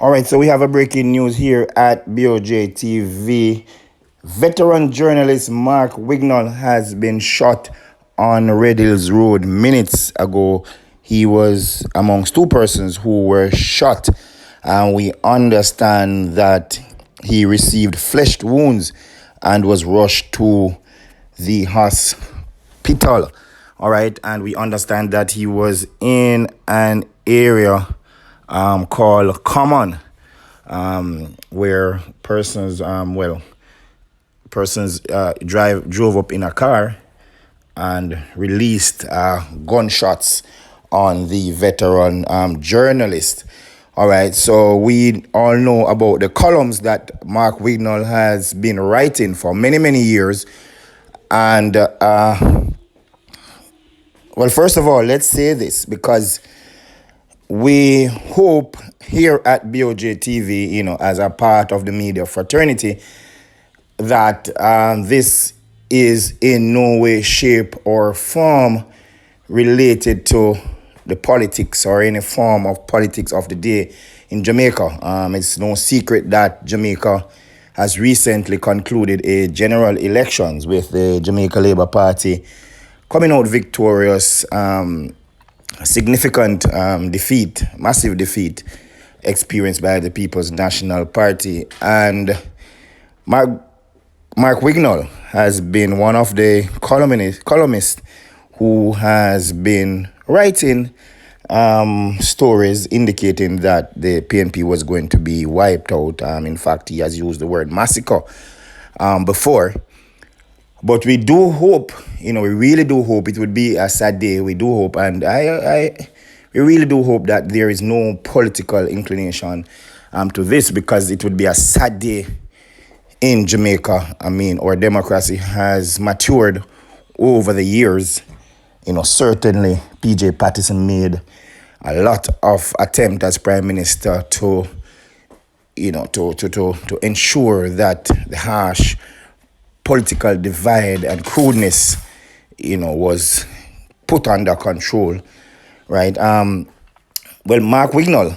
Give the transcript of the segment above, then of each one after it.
All right, so we have a breaking news here at BOJTV. Veteran journalist Mark Wignall has been shot on Red Hills Road minutes ago. He was amongst two persons who were shot, and we understand that he received flesh wounds and was rushed to the hospital. All right, and we understand that he was in an area called Common, where persons drove up in a car and released gunshots on the veteran journalist. All right, so we all know about the columns that Mark Wignall has been writing for many, many years. And, well, first of all, let's say this, because we hope here at BOJTV, as a part of the media fraternity, that this is in no way, shape, or form related to the politics or any form of politics of the day in Jamaica. It's no secret that Jamaica has recently concluded a general elections with the Jamaica Labour Party coming out victorious. Significant defeat, massive defeat experienced by the People's National Party. And Mark Wignall has been one of the columnists who has been writing stories indicating that the PNP was going to be wiped out. In fact, he has used the word massacre before. But we do hope, we really do hope it would be a sad day. We do hope, and we really do hope that there is no political inclination to this, because it would be a sad day in Jamaica. Our democracy has matured over the years. Certainly PJ Patterson made a lot of attempt as Prime Minister to ensure that the harsh political divide and crudeness, was put under control, right? Well, Mark Wignall,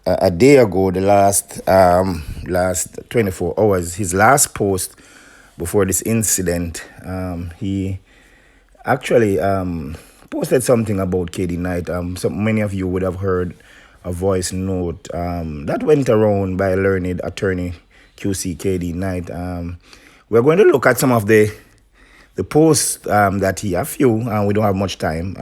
a day ago, the last 24 hours, his last post before this incident, he actually posted something about KD Knight. So many of you would have heard a voice note that went around by learned attorney QC KD Knight. We're going to look at some of the posts that he, a few, we don't have much time,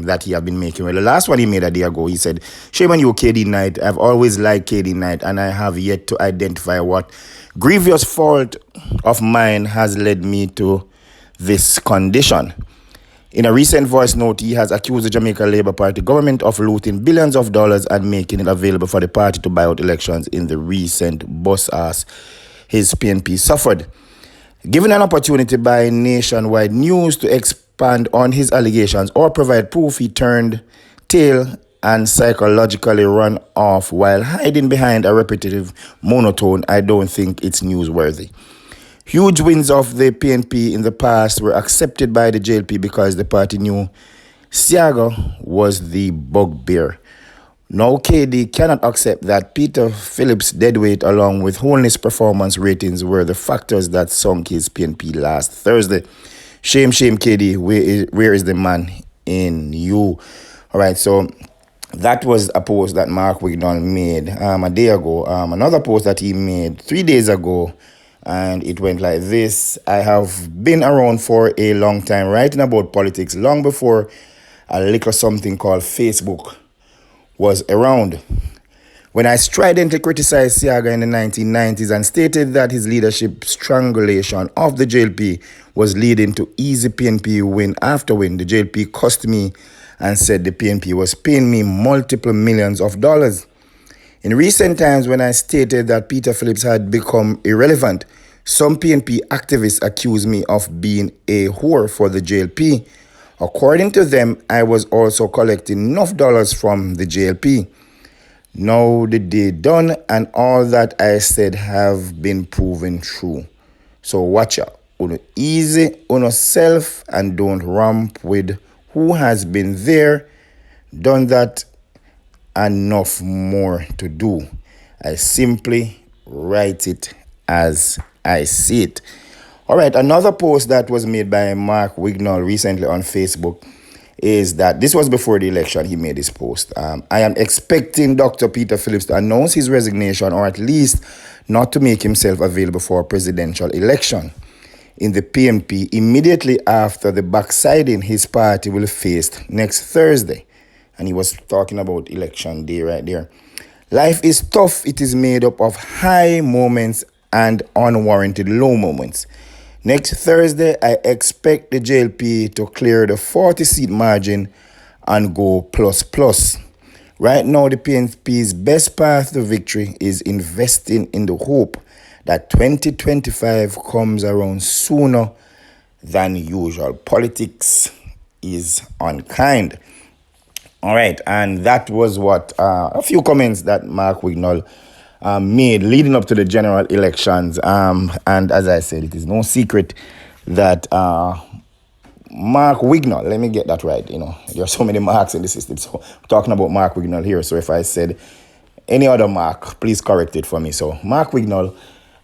that he have been making. Well, the last one he made a day ago, he said, "Shame on you, KD Knight. I've always liked KD Knight, and I have yet to identify what grievous fault of mine has led me to this condition." In a recent voice note, he has accused the Jamaica Labour Party government of looting billions of dollars and making it available for the party to buy out elections in the recent bus ass his PNP suffered. Given an opportunity by Nationwide News to expand on his allegations or provide proof, he turned tail and psychologically ran off while hiding behind a repetitive monotone. I don't think it's newsworthy. Huge wins of the PNP in the past were accepted by the JLP because the party knew Siaga was the bugbear. Now KD cannot accept that Peter Phillips' deadweight along with Holness performance ratings were the factors that sunk his PNP last Thursday. Shame, KD, where is the man in you? All right, so that was a post that Mark Wignall made a day ago. Another post that he made 3 days ago, and it went like this: "I have been around for a long time writing about politics, long before a little something called Facebook was around. When I stridently criticized Siaga in the 1990s and stated that his leadership strangulation of the JLP was leading to easy PNP win after win, the JLP cussed me and said the PNP was paying me multiple millions of dollars. In recent times, when I stated that Peter Phillips had become irrelevant, some PNP activists accused me of being a whore for the JLP. According to them, I was also collecting enough dollars from the JLP. Now the day done, and all that I said have been proven true. So watch out. Uno easy, uno self, and don't ramp with who has been there, done that, enough more to do. I simply write it as I see it. All right, another post that was made by Mark Wignall recently on Facebook is that this was before the election. He made this post. I am expecting Dr. Peter Phillips to announce his resignation, or at least not to make himself available for a presidential election in the PNP immediately after the backsliding his party will face next Thursday. And he was talking about election day right there. Life is tough. It is made up of high moments and unwarranted low moments. Next Thursday, I expect the JLP to clear the 40-seat margin and go plus. Right now, the PNP's best path to victory is investing in the hope that 2025 comes around sooner than usual. Politics is unkind. All right, and that was what a few comments that Mark Wignall made leading up to the general elections. And as I said, it is no secret that Mark Wignall, let me get that right, there are so many Marks in the system. So we're talking about Mark Wignall here. So if I said any other Mark, please correct it for me. So Mark Wignall,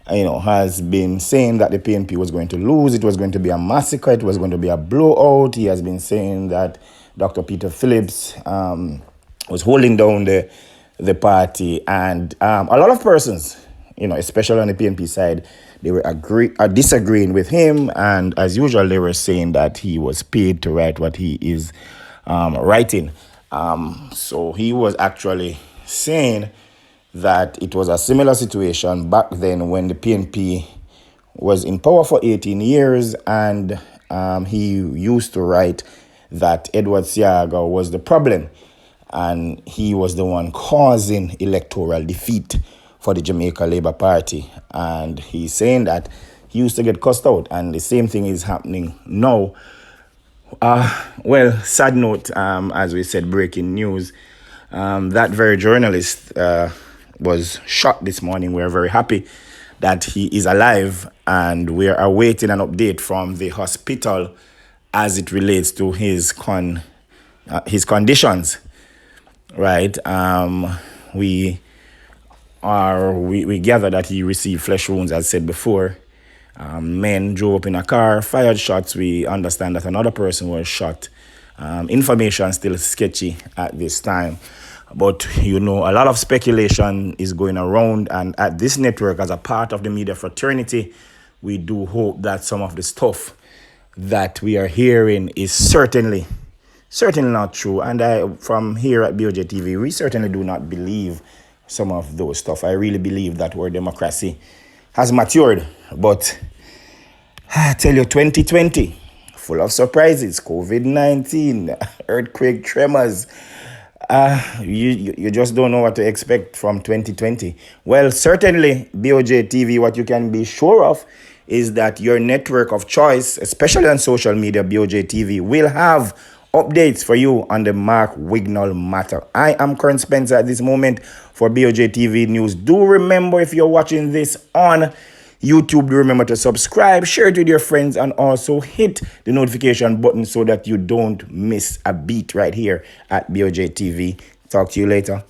has been saying that the PNP was going to lose. It was going to be a massacre. It was going to be a blowout. He has been saying that Dr. Peter Phillips was holding down the party. And a lot of persons, especially on the PNP side, they were disagreeing with him. And as usual, they were saying that he was paid to write what he is writing. So he was actually saying that it was a similar situation back then when the PNP was in power for 18 years, and he used to write that Edward Siaga was the problem, and he was the one causing electoral defeat for the Jamaica Labour Party. And he's saying that he used to get cussed out, and the same thing is happening now. Sad note, as we said, breaking news. That very journalist was shot this morning. We're very happy that he is alive, and we're awaiting an update from the hospital as it relates to his conditions. Right? We gather that he received flesh wounds, as said before. Men drove up in a car, fired shots. We understand that another person was shot. Information still sketchy at this time. But, a lot of speculation is going around. And at this network, as a part of the media fraternity, we do hope that some of the stuff that we are hearing is certainly not true. And from here at BOJTV, we certainly do not believe some of those stuff. I really believe that our democracy has matured. But I tell you, 2020, full of surprises, COVID-19, earthquake, tremors. You just don't know what to expect from 2020. Well, certainly, BOJTV, what you can be sure of is that your network of choice, especially on social media, BOJTV, will have updates for you on the Mark Wignall matter. I am Current Spencer at this moment for BOJTV News. Do remember, if you're watching this on YouTube, remember to subscribe, share it with your friends, and also hit the notification button so that you don't miss a beat right here at BOJTV. Talk to you later.